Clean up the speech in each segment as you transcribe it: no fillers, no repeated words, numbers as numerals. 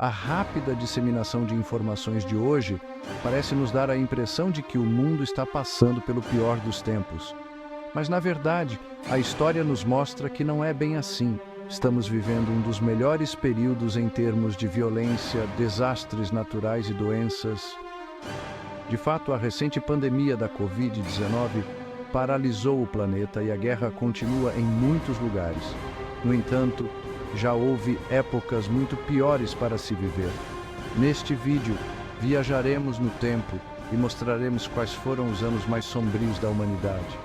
A rápida disseminação de informações de hoje parece nos dar a impressão de que o mundo está passando pelo pior dos tempos. Mas, na verdade, a história nos mostra que não é bem assim. Estamos vivendo um dos melhores períodos em termos de violência, desastres naturais e doenças. De fato, a recente pandemia da Covid-19 paralisou o planeta e a guerra continua em muitos lugares. No entanto, já houve épocas muito piores para se viver. Neste vídeo, viajaremos no tempo e mostraremos quais foram os anos mais sombrios da humanidade.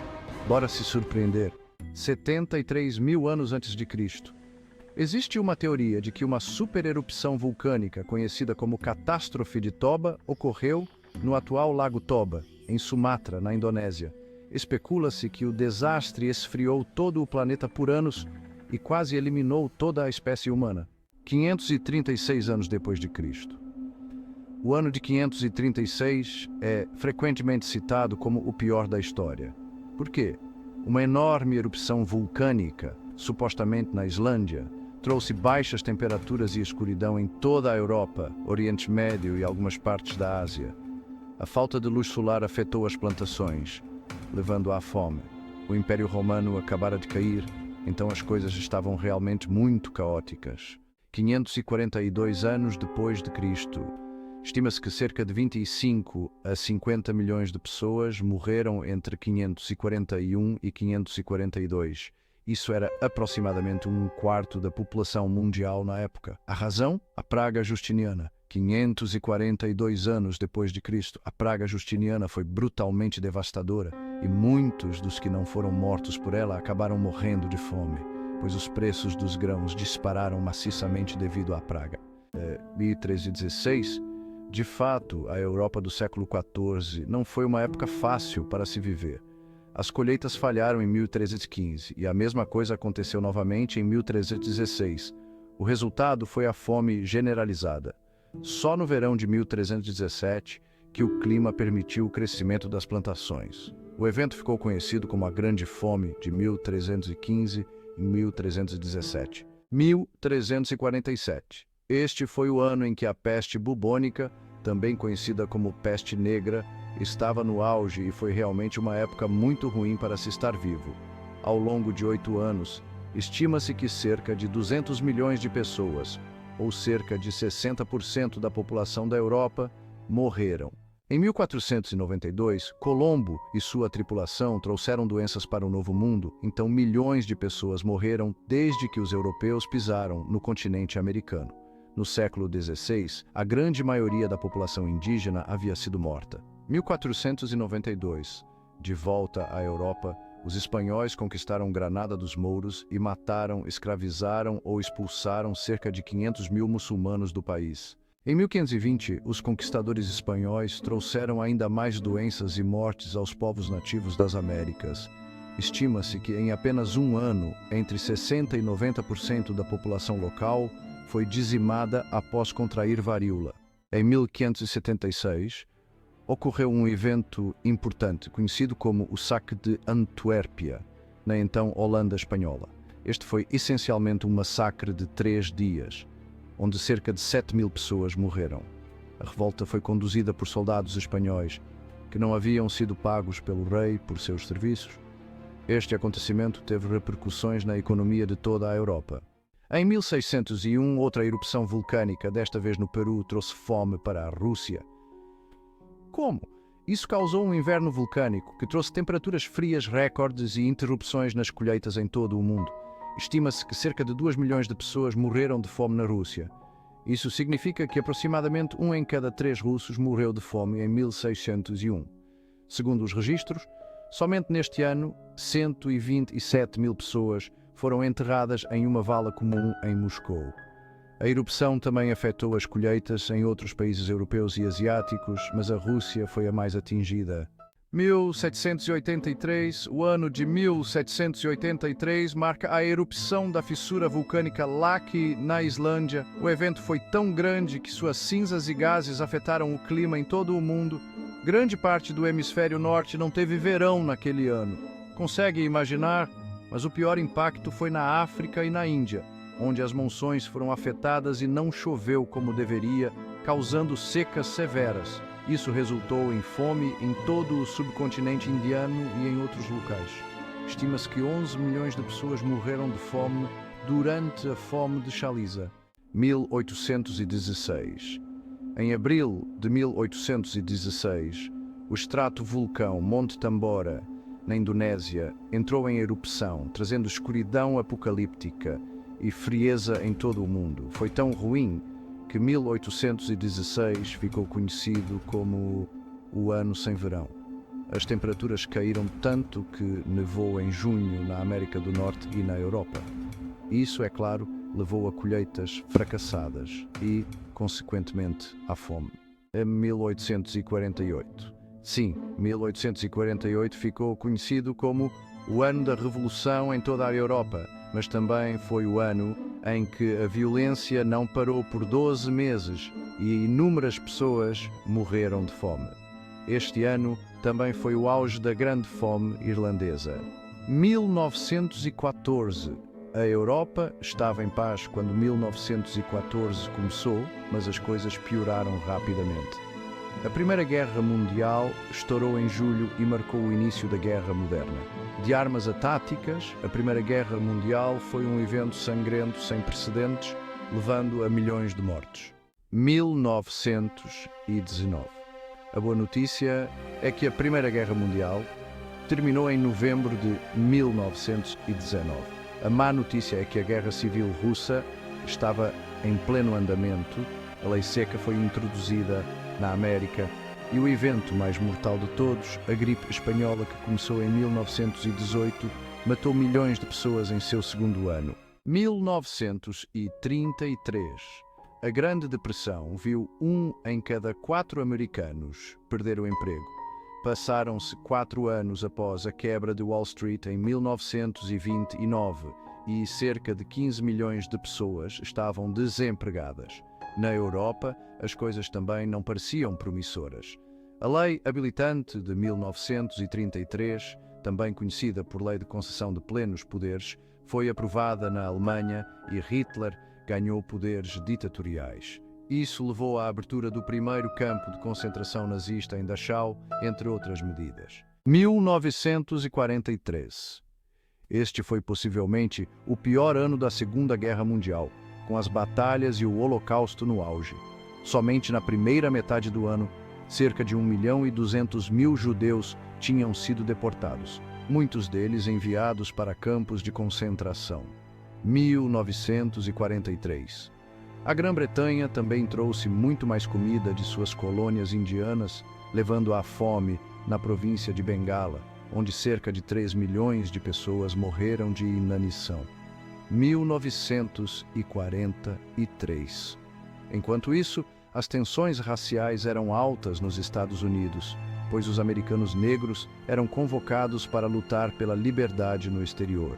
Bora se surpreender. 73 mil anos antes de Cristo. Existe uma teoria de que uma supererupção vulcânica, conhecida como Catástrofe de Toba, ocorreu no atual Lago Toba, em Sumatra, na Indonésia. Especula-se que o desastre esfriou todo o planeta por anos e quase eliminou toda a espécie humana. 536 anos depois de Cristo. O ano de 536 é frequentemente citado como o pior da história. Por quê? Uma enorme erupção vulcânica, supostamente na Islândia, trouxe baixas temperaturas e escuridão em toda a Europa, Oriente Médio e algumas partes da Ásia. A falta de luz solar afetou as plantações, levando à fome. O Império Romano acabara de cair, então as coisas estavam realmente muito caóticas. 542 anos depois de Cristo. Estima-se que cerca de 25 a 50 milhões de pessoas morreram entre 541 e 542. Isso era aproximadamente um quarto da população mundial na época. A razão? A praga justiniana. 542 anos depois de Cristo, a praga justiniana foi brutalmente devastadora e muitos dos que não foram mortos por ela acabaram morrendo de fome, pois os preços dos grãos dispararam maciçamente devido à praga. 1316, de fato, a Europa do século XIV não foi uma época fácil para se viver. As colheitas falharam em 1315 e a mesma coisa aconteceu novamente em 1316. O resultado foi a fome generalizada. Só no verão de 1317 que o clima permitiu o crescimento das plantações. O evento ficou conhecido como a Grande Fome de 1315 e 1317. 1347. Este foi o ano em que a peste bubônica, também conhecida como peste negra, estava no auge e foi realmente uma época muito ruim para se estar vivo. Ao longo de 8 anos, estima-se que cerca de 200 milhões de pessoas, ou cerca de 60% da população da Europa, morreram. Em 1492, Colombo e sua tripulação trouxeram doenças para o Novo Mundo, então milhões de pessoas morreram desde que os europeus pisaram no continente americano. No século XVI, a grande maioria da população indígena havia sido morta. 1492, de volta à Europa, os espanhóis conquistaram Granada dos Mouros e mataram, escravizaram ou expulsaram cerca de 500 mil muçulmanos do país. Em 1520, os conquistadores espanhóis trouxeram ainda mais doenças e mortes aos povos nativos das Américas. Estima-se que em apenas um ano, entre 60% e 90% da população local foi dizimada após contrair varíola. Em 1576, ocorreu um evento importante, conhecido como o Saque de Antuérpia, na então Holanda espanhola. Este foi essencialmente um massacre de 3 dias, onde cerca de 7 mil pessoas morreram. A revolta foi conduzida por soldados espanhóis, que não haviam sido pagos pelo rei por seus serviços. Este acontecimento teve repercussões na economia de toda a Europa. Em 1601, outra erupção vulcânica, desta vez no Peru, trouxe fome para a Rússia. Como? Isso causou um inverno vulcânico que trouxe temperaturas frias recordes e interrupções nas colheitas em todo o mundo. Estima-se que cerca de 2 milhões de pessoas morreram de fome na Rússia. Isso significa que aproximadamente 1 em cada 3 russos morreu de fome em 1601. Segundo os registros, somente neste ano, 127 mil pessoas foram enterradas em uma vala comum em Moscou. A erupção também afetou as colheitas em outros países europeus e asiáticos, mas a Rússia foi a mais atingida. 1783, o ano de 1783 marca a erupção da fissura vulcânica Laki na Islândia. O evento foi tão grande que suas cinzas e gases afetaram o clima em todo o mundo. Grande parte do hemisfério norte não teve verão naquele ano. Consegue imaginar? Mas o pior impacto foi na África e na Índia. onde as monções foram afetadas e não choveu como deveria, causando secas severas. Isso resultou em fome em todo o subcontinente indiano e em outros locais. Estima-se que 11 milhões de pessoas morreram de fome durante a Fome de Chaliza, 1816. Em abril de 1816, o estratovulcão Monte Tambora, na Indonésia, entrou em erupção, trazendo escuridão apocalíptica e frieza em todo o mundo. Foi tão ruim que 1816 ficou conhecido como o Ano Sem Verão. As temperaturas caíram tanto que nevou em junho na América do Norte e na Europa. Isso, é claro, levou a colheitas fracassadas e, consequentemente, à fome. Em 1848. Sim, 1848 ficou conhecido como o ano da Revolução em toda a Europa, mas também foi o ano em que a violência não parou por 12 meses e inúmeras pessoas morreram de fome. Este ano também foi o auge da Grande Fome Irlandesa. 1914. A Europa estava em paz quando 1914 começou, mas as coisas pioraram rapidamente. A Primeira Guerra Mundial estourou em julho e marcou o início da Guerra Moderna. De armas a táticas, a Primeira Guerra Mundial foi um evento sangrento sem precedentes, levando a milhões de mortes. 1919. A boa notícia é que a Primeira Guerra Mundial terminou em novembro de 1919. A má notícia é que a Guerra Civil Russa estava em pleno andamento, a lei seca foi introduzida na América e o evento mais mortal de todos, a gripe espanhola, que começou em 1918, matou milhões de pessoas em seu segundo ano. 1933. A Grande Depressão viu 1 em cada 4 americanos perder o emprego. Passaram-se 4 anos após a quebra de Wall Street em 1929 e cerca de 15 milhões de pessoas estavam desempregadas. Na Europa, as coisas também não pareciam promissoras. A Lei Habilitante de 1933, também conhecida por Lei de Concessão de Plenos Poderes, foi aprovada na Alemanha e Hitler ganhou poderes ditatoriais. Isso levou à abertura do primeiro campo de concentração nazista em Dachau, entre outras medidas. 1943. Este foi possivelmente o pior ano da Segunda Guerra Mundial, com as batalhas e o Holocausto no auge. Somente na primeira metade do ano, cerca de 1.200.000 judeus tinham sido deportados, muitos deles enviados para campos de concentração. 1943. A Grã-Bretanha também trouxe muito mais comida de suas colônias indianas, levando à fome na província de Bengala, onde cerca de 3 milhões de pessoas morreram de inanição. 1943. Enquanto isso, as tensões raciais eram altas nos Estados Unidos, pois os americanos negros eram convocados para lutar pela liberdade no exterior,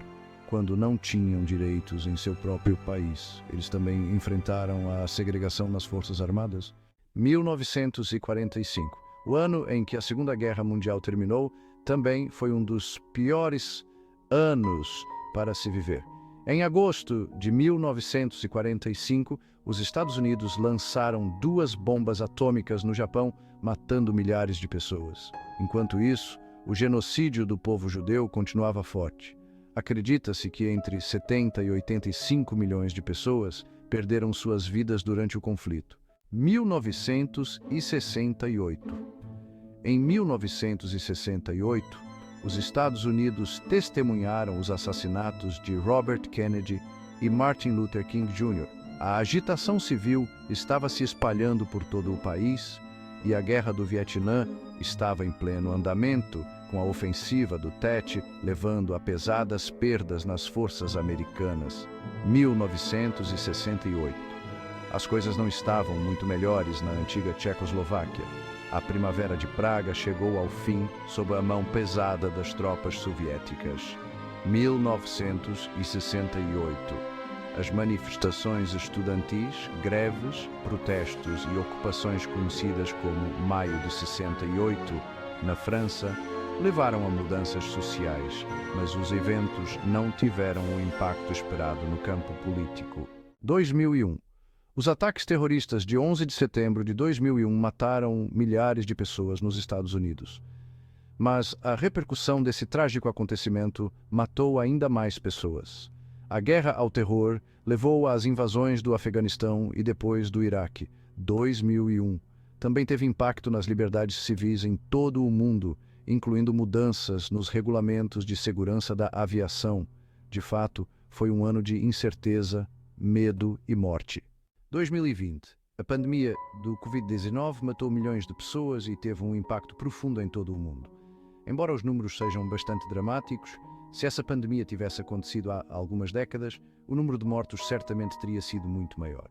quando não tinham direitos em seu próprio país. Eles também enfrentaram a segregação nas Forças Armadas. 1945. O ano em que a Segunda Guerra Mundial terminou também foi um dos piores anos para se viver. Em agosto de 1945, os Estados Unidos lançaram 2 bombas atômicas no Japão, matando milhares de pessoas. Enquanto isso, o genocídio do povo judeu continuava forte. Acredita-se que entre 70 e 85 milhões de pessoas perderam suas vidas durante o conflito. 1968. Em 1968, os Estados Unidos testemunharam os assassinatos de Robert Kennedy e Martin Luther King Jr. A agitação civil estava se espalhando por todo o país e a Guerra do Vietnã estava em pleno andamento, com a ofensiva do Tet levando a pesadas perdas nas forças americanas. 1968. As coisas não estavam muito melhores na antiga Tchecoslováquia. A Primavera de Praga chegou ao fim sob a mão pesada das tropas soviéticas. 1968. As manifestações estudantis, greves, protestos e ocupações conhecidas como Maio de 68, na França, levaram a mudanças sociais, mas os eventos não tiveram o impacto esperado no campo político. 2001. Os ataques terroristas de 11 de setembro de 2001 mataram milhares de pessoas nos Estados Unidos. Mas a repercussão desse trágico acontecimento matou ainda mais pessoas. A guerra ao terror levou às invasões do Afeganistão e depois do Iraque. 2001 também teve impacto nas liberdades civis em todo o mundo, incluindo mudanças nos regulamentos de segurança da aviação. De fato, foi um ano de incerteza, medo e morte. 2020. A pandemia do Covid-19 matou milhões de pessoas e teve um impacto profundo em todo o mundo. Embora os números sejam bastante dramáticos, se essa pandemia tivesse acontecido há algumas décadas, o número de mortos certamente teria sido muito maior.